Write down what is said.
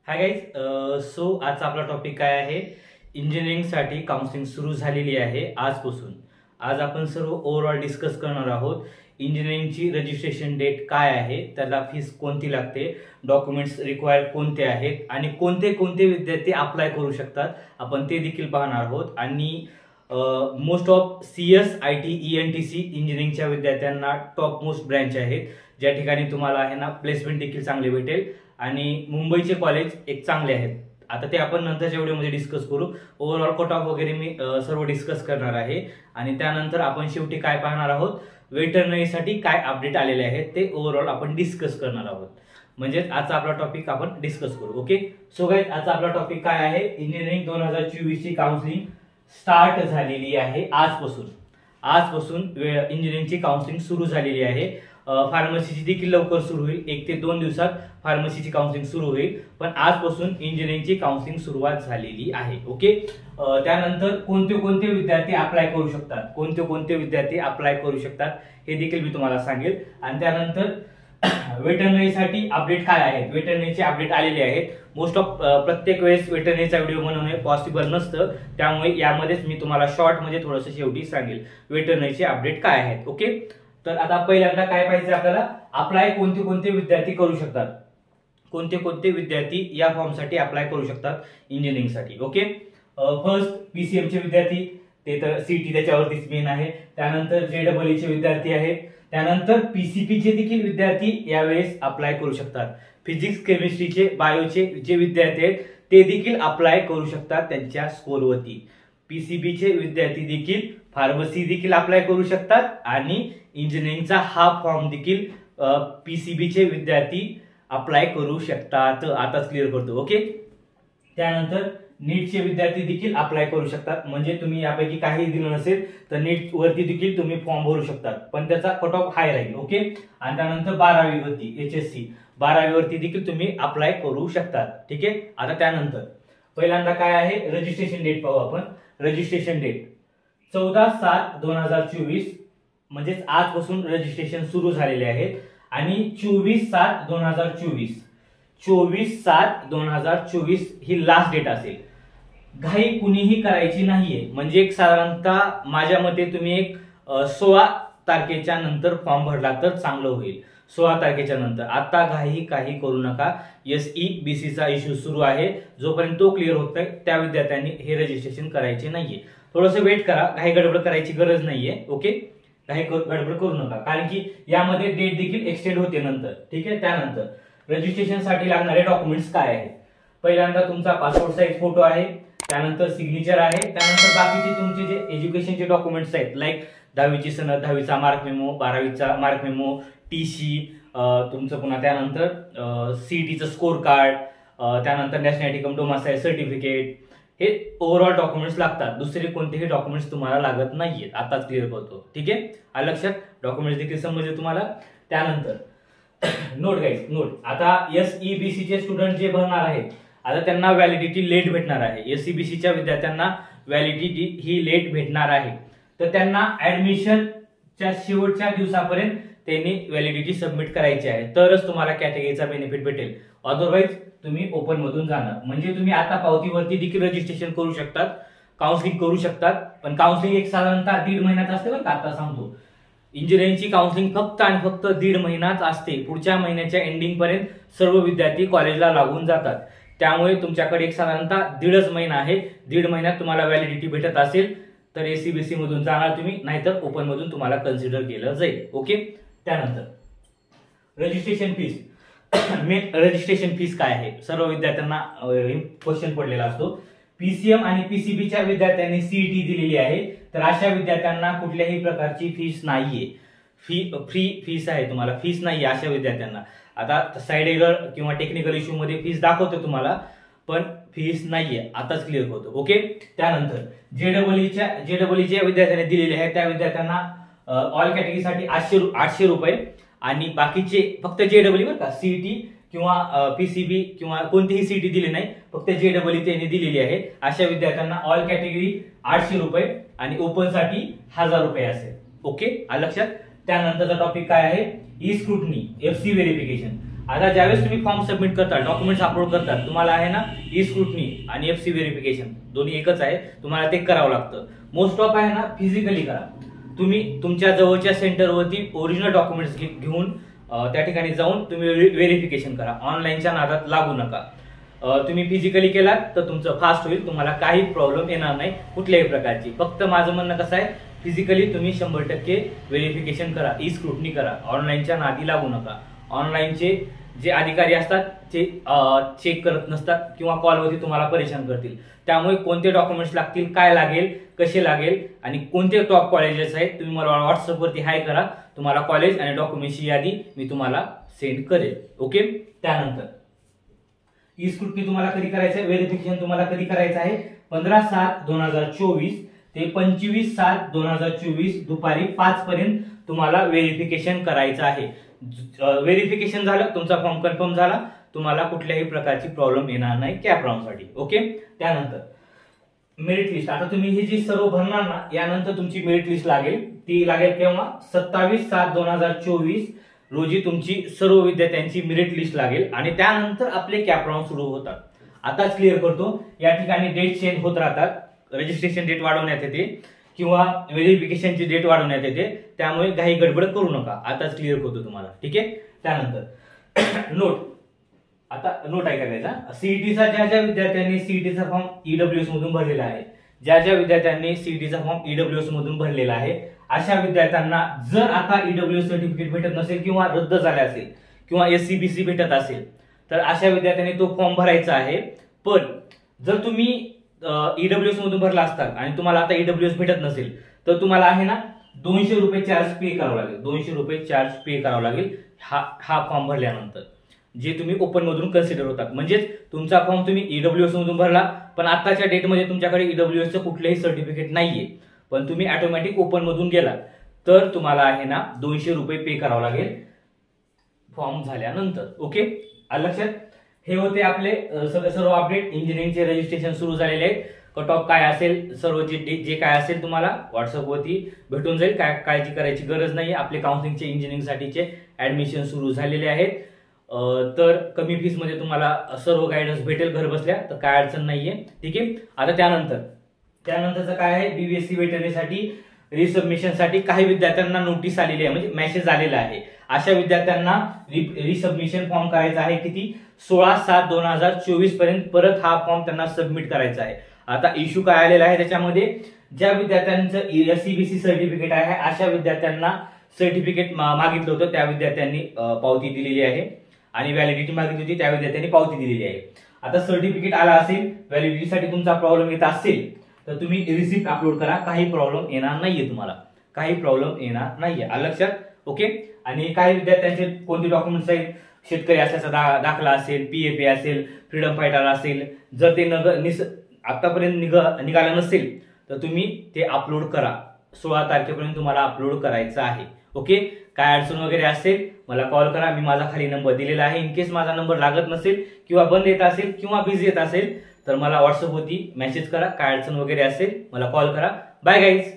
Hi guys, so आजचा आपला topic काय आहे? इंजिनिअरिंगसाठी काउन्सिलिंग सुरू झालेली आहे आजपासून. आज आपण सर्व ओव्हरऑल डिस्कस करणार आहोत. इंजिनिअरिंगची रजिस्ट्रेशन डेट काय आहे, त्याला फीस कोणती लागते, डॉक्युमेंट्स रिक्वायर्ड कोणते आहेत आणि कोणते कोणते विद्यार्थी अप्लाय करू शकतात आपण ते देखील पाहणार आहोत. आणि most of CS, IT, ENTC इंजिनिअरिंगच्या विद्यार्थ्यांना टॉप मोस्ट ब्रँच आहेत, ज्या ठिकाणी तुम्हाला आहे ना प्लेसमेंट देखील चांगले भेटेल. आणि मुंबईचे कॉलेज एक चांगले आहेत. आता ते आपण नंतरच्या व्हिडिओमध्ये डिस्कस करू. ओव्हरऑल कट ऑफ वगैरे मी सर्व डिस्कस करणार आहे. आणि त्यानंतर आपण शेवटी काय पाहणार आहोत, वेटरनरीसाठी काय अपडेट आलेले आहेत ते ओव्हरऑल आपण डिस्कस करणार आहोत. म्हणजेच आजचा आपला टॉपिक आपण डिस्कस करू. ओके, सो गाईज, आजचा आपला टॉपिक काय आहे? इंजिनिअरिंग 2024 ची काउन्सिलिंग स्टार्ट झालेली आहे आजपासून इंजिनिअरिंगची काउन्सिलिंग सुरू झालेली आहे. फार्मसीची देखील लवकर सुरू होईल. 1 ते 2 दिवसात फार्मसीची काउन्सिलिंग सुरू होईल, पण आजपासून इंजिनिअरिंगची काउन्सिलिंग सुरुवात झालेली आहे. ओके, त्यानंतर कोणते कोणते विद्यार्थी अप्लाय करू शकतात हे देखील मी तुम्हाला सांगेल. आणि त्यानंतर वेटरनरीसाठी अपडेट काय आहेत, वेटरनरीचे अपडेट आलेले आहेत. मोस्ट ऑफ प्रत्येक वेळेस वेटरनरीचा व्हिडिओ बनवणे पॉसिबल नसतं, त्यामुळे यामध्येच मी तुम्हाला शॉर्ट मध्ये थोडंसं शेवटी सांगेल वेटरनरीचे अपडेट काय आहेत. ओके, तर आता पहिल्यांदा काय पाहिजे आपल्याला, अप्लाय कोणते कोणते विद्यार्थी करू शकतात, कोणते कोणते विद्यार्थी या फॉर्मसाठी अप्लाय करू शकतात इंजिनिअरिंगसाठी. ओके, फर्स्ट PCM चे विद्यार्थी, ते तर CT त्याच्यावरतीच मेन आहे. त्यानंतर JEE चे विद्यार्थी आहेत. त्यानंतर PCP चे देखील विद्यार्थी यावेळेस अप्लाय करू शकतात. फिजिक्स, केमिस्ट्रीचे, बायोचे जे विद्यार्थी आहेत ते देखील अप्लाय करू शकतात त्यांच्या स्कोरवरती. PCB चे विद्यार्थी देखील फार्मसी देखील अप्लाय करू शकतात आणि इंजिनिअरिंगचा हा फॉर्म देखील PCB चे विद्यार्थी अप्लाय करू शकतात. आताच क्लिअर करतो. ओके, त्यानंतर नीटचे विद्यार्थी देखील अप्लाय करू शकतात. म्हणजे तुम्ही यापैकी काही दिलं नसेल तर नीट वरती देखील तुम्ही फॉर्म भरू शकतात, पण त्याचा कट ऑफ हाय राहील. ओके, आणि त्यानंतर 12वी वरती HSC 12वी वरती देखील तुम्ही अप्लाय करू शकतात. ठीक आहे, आता त्यानंतर पहिल्यांदा काय आहे, रजिस्ट्रेशन डेट पाहू आपण. रजिस्ट्रेशन डेट 14/7/2024, म्हणजेच आजपासून रजिस्ट्रेशन सुरू झालेले आहेत. आणि 24/7/2024 ही लास्ट डेट असेल. घाई कुणीही करायची नाहीये. म्हणजे एक साधारणतः माझ्या मते तुम्ही एक 16 तारखेच्या नंतर फॉर्म भरला तर चांगलं होईल. 16 तारखेच्या नंतर. आता काही करू नका. SEBC चा इश्यू सुरू आहे, जोपर्यंत तो क्लिअर होत नाही त्या विद्यार्थ्यांनी हे रजिस्ट्रेशन करायचे नाहीये. थोडंसं वेट करा, घाई गडबड करायची गरज नाहीये. ओके, गडबड करू नका, कारण की यामध्ये डेट देखील एक्सटेंड होते नंतर. ठीक आहे, त्यानंतर रजिस्ट्रेशन साठी लागणारे डॉक्युमेंट्स काय आहेत? पहिल्यांदा तुमचा पासपोर्ट साईज फोटो आहे, त्यानंतर सिग्नेचर आहे, त्यानंतर बाकीचे तुमचे जे एज्युकेशनचे डॉक्युमेंट्स आहेत, लाईक 10वीची सनद, 10वीचा मार्क मेमो, 12वीचा मार्क मेमो, TC तुमचं, पुन्हा त्यानंतर CETचं स्कोर कार्ड, त्यानंतर नॅशनॅलिटी कम डोमासाईल सर्टिफिकेट, हे ओव्हरऑल डॉक्युमेंट्स लागतात. दुसरे कोणतेही डॉक्युमेंट्स तुम्हाला लागत नाहीयेत. आताच क्लिअर करतो. ठीक आहे, आलं लक्षात? डॉक्युमेंट्स देखील समजले तुम्हाला. त्यानंतर नोट गाईज, नोट. आता SEBC चे स्टुडंट जे भरणार आहेत, आता त्यांना व्हॅलिडिटी लेट भेटणार आहे. SEBC च्या विद्यार्थ्यांना व्हॅलिडिटी ही लेट भेटणार आहे. तर त्यांना ऍडमिशनच्या शेवटच्या दिवसापर्यंत त्यांनी व्हॅलिडिटी सबमिट करायची आहे, तरच तुम्हाला कॅटेगरीचा बेनिफिट भेटेल. अदरवाईज तुम्ही ओपन मधून जाणार. म्हणजे तुम्ही आता पावतीवरती देखील रजिस्ट्रेशन करू शकतात, काउन्सिलिंग करू शकतात. पण काउन्सिलिंग एक साधारणतः 1.5 महिन्यात असते बरं का. आता सांगतो, इंजिनिअरिंगची काउन्सिलिंग फक्त आणि फक्त 1.5 महिन्यात असते. पुढच्या महिन्याच्या एंडिंग पर्यंत सर्व विद्यार्थी कॉलेजला लागून जातात. त्यामुळे तुमच्याकडे एक साधारणतः 1.5 महिना आहे. 1.5 महिन्यात तुम्हाला व्हॅलिडिटी भेटत असेल तर SEBC मधून जाणार तुम्ही, नाहीतर ओपन मधून तुम्हाला कन्सिडर केलं जाईल. ओके, त्यानंतर registration fees. Main registration fees काय आहे, सर्व विद्यार्थ्यांना क्वेश्चन पडलेला असतो. PCM आणि PCB च्या विद्यार्थ्यांनी CET दिलेली आहे, तर अशा विद्यार्थ्यांना कुठल्याही प्रकारची फीस नाहीये. फ्री फीस आहे, तुम्हाला फीस नाहीये अशा विद्यार्थ्यांना. आता साइड एरर किंवा टेक्निकल इश्यू मध्ये फीस दाखवतो तुम्हाला, पण फीस नाहीये. आताच क्लिअर होतो. ओके, त्यानंतर JEE च्या विद्यार्थ्यांनी दिलेले आहे, त्या विद्यार्थ्यांना ऑल कॅटेगरीसाठी 800 रुपये. आणि बाकीचे फक्त JEE बरं का, CET किंवा PCB किंवा कोणतीही CET दिली नाही, फक्त JEE त्यांनी दिलेली आहे. अशा विद्यार्थ्यांना ऑल कॅटेगरी 800 रुपये आणि ओपन साठी 1000 रुपये असेल. ओके, आलं लक्षात? त्यानंतरचा टॉपिक काय आहे, ई स्क्रुटनी, FC व्हेरिफिकेशन. आता ज्यावेळेस तुम्ही फॉर्म सबमिट करता, डॉक्युमेंट्स अपलोड करतात, तुम्हाला आहे ना ई स्क्रुटनी आणि FC व्हेरिफिकेशन दोन्ही एकच आहे, तुम्हाला ते करावं लागतं. मोस्ट ऑफ आहे ना फिजिकली करा. तुम्ही तुमच्या जवळच्या सेंटरवरती ओरिजिनल डॉक्युमेंट्स घेऊन त्या ठिकाणी जाऊन तुम्ही व्हेरिफिकेशन करा. ऑनलाईनच्या नादात लागू नका. तुम्ही फिजिकली केलात तर तुमचं फास्ट होईल, तुम्हाला काही प्रॉब्लेम येणार नाही कुठल्याही प्रकारची. फक्त माझं म्हणणं कसं आहे, फिजिकली तुम्ही 100% व्हेरिफिकेशन करा, ई स्क्रुटनी करा, ऑनलाईनच्या नादी लागू नका. ऑनलाईनचे जे अधिकारी असतात ते चेक करत नसतात किंवा कॉलवरती तुम्हाला परेशान करतील. त्यामुळे कोणते डॉक्युमेंट्स लागतील, काय लागेल, कसे लागेल आणि कोणते टॉप कॉलेजेस आहेत, तुम्ही मला व्हॉट्सअपवरती हाय करा. तुम्हाला कॉलेज आणि डॉक्युमेंटची यादी मी तुम्हाला सेंड करेल. ओके. त्यानंतर ई स्क्रुटनी तुम्हाला कधी करायचं आहे, व्हेरिफिकेशन तुम्हाला कधी करायचं आहे, 15/7/2024 ते 25/7/2024 दुपारी 5 पर्यंत तुम्हाला व्हेरिफिकेशन करायचं आहे. व्हेरिफिकेशन झालं, तुमचा फॉर्म कन्फर्म झाला, तुम्हाला कुठल्याही प्रकारची प्रॉब्लेम येणार नाही कॅप राऊंडसाठी. ओके. त्यानंतर मेरिट लिस्ट. आता तुम्ही हे जी सर्व भरणार ना, यानंतर तुमची मेरिट लिस्ट लागेल. ती लागेल केव्हा, 27/7/2024 रोजी तुमची सर्व विद्यार्थ्यांची मेरिट लिस्ट लागेल आणि त्यानंतर आपले कॅप राऊंड सुरू होतात. आताच क्लिअर करतो, या ठिकाणी डेट चेंज होत राहतात. रजिस्ट्रेशन डेट वाढवण्यात येते किंवा व्हेरिफिकेशनची डेट वाढवण्यात येते, त्यामुळे काही गडबड करू नका. आताच क्लिअर करतो तुम्हाला. ठीक आहे. त्यानंतर नोट. आता नोट आहे करायचा, सीईटीचा ज्या विद्यार्थ्यांनी सीईटीचा फॉर्म ईडब्ल्यूएस मधून भरलेला आहे, ज्या विद्यार्थ्यांनी सीईटीचा फॉर्म ईडब्ल्यूएस मधून भरलेला आहे, अशा विद्यार्थ्यांना जर आता ईडब्ल्यूएस सर्टिफिकेट भेटत नसेल किंवा रद्द झाले असेल किंवा SCBC भेटत असेल, तर अशा विद्यार्थ्यांनी तो फॉर्म भरायचा आहे. पण जर तुम्ही ईडब्ल्यूएस मधून भरला असतात आणि तुम्हाला आता ईडब्ल्यूएस भेटत नसेल, तर तुम्हाला आहे ना ₹200 चार्ज पे करावं लागेल. ₹200 चार्ज पे करावं लागेल हा फॉर्म भरल्यानंतर, जे तुम्ही ओपन मधून कन्सिडर होतात. म्हणजेच तुमचा फॉर्म तुम्ही ईडब्ल्यूएस मधून भरला, पण आताच्या डेटमध्ये तुमच्याकडे ईडब्ल्यूएसचं कुठलंही सर्टिफिकेट नाहीये, पण तुम्ही ऑटोमॅटिक ओपन मधून गेला, तर तुम्हाला आहे ना ₹200 पे करावं लागेल फॉर्म झाल्यानंतर. ओके. लक्षात. हे होते आपले सर्व अपडेट. इंजिनिअरिंगचे रजिस्ट्रेशन सुरू झालेले आहेत. कट ऑफ काय असेल, सर्व जे काय असेल तुम्हाला व्हॉट्सअपवरती भेटून जाईल. काय काळजी करायची गरज नाही. आपले काउन्सिलिंगचे इंजिनिअरिंगसाठीचे ऍडमिशन सुरू झालेले आहेत. तर कमी फीस मध्ये तुम्हाला सर्व गायडन्स भेटेल घर बसल्या, तर काय अडचण नाहीये. ठीक आहे. आता त्यानंतरचं काय आहे, BVSC वेटरनीसाठी रिसबमिशनसाठी काही विद्यार्थ्यांना नोटीस आलेली आहे, म्हणजे मेसेज आलेला आहे. अशा विद्यार्थ्यांना रिसबमिशन फॉर्म करायचा आहे. किती, 16/7/2024 पर्यंत परत हा फॉर्म त्यांना सबमिट करायचा आहे. आता इश्यू काय आलेला आहे त्याच्यामध्ये, ज्या विद्यार्थ्यांचं SCBC सर्टिफिकेट आहे अशा विद्यार्थ्यांना सर्टिफिकेट मागितलं होतं, त्या विद्यार्थ्यांनी पावती दिलेली आहे आणि व्हॅलिडिटी मागितली होती, त्या विद्यार्थ्यांनी पावती दिलेली आहे. आता सर्टिफिकेट आला असेल, व्हॅलिडिटीसाठी तुमचा प्रॉब्लेम येत असेल, तर तुम्ही रिसिप्ट अपलोड करा. काही प्रॉब्लेम येणार नाहीये तुम्हाला, काही प्रॉब्लेम येणार नाहीये. लक्षात. ओके. आणि काही विद्यार्थ्यांचे कोणते डॉक्युमेंट्स आहेत, शेतकरी असल्याचा दाखला असेल, PFA असेल, फ्रीडम फायटर असेल, जर ते आतापर्यंत निघालं नसेल तर तुम्ही ते अपलोड करा. 16 तारखेपर्यंत तुम्हाला अपलोड करायचं आहे. ओके. काय अडचण वगैरे असेल मला कॉल करा. मी माझा खाली नंबर दिलेला आहे. इन केस माझा नंबर लागत नसेल किंवा बंद येत असेल किंवा बिझी येत असेल, तर मला व्हॉट्सअपवरती मेसेज करा. काय अडचण वगैरे असेल मला कॉल करा. Bye guys.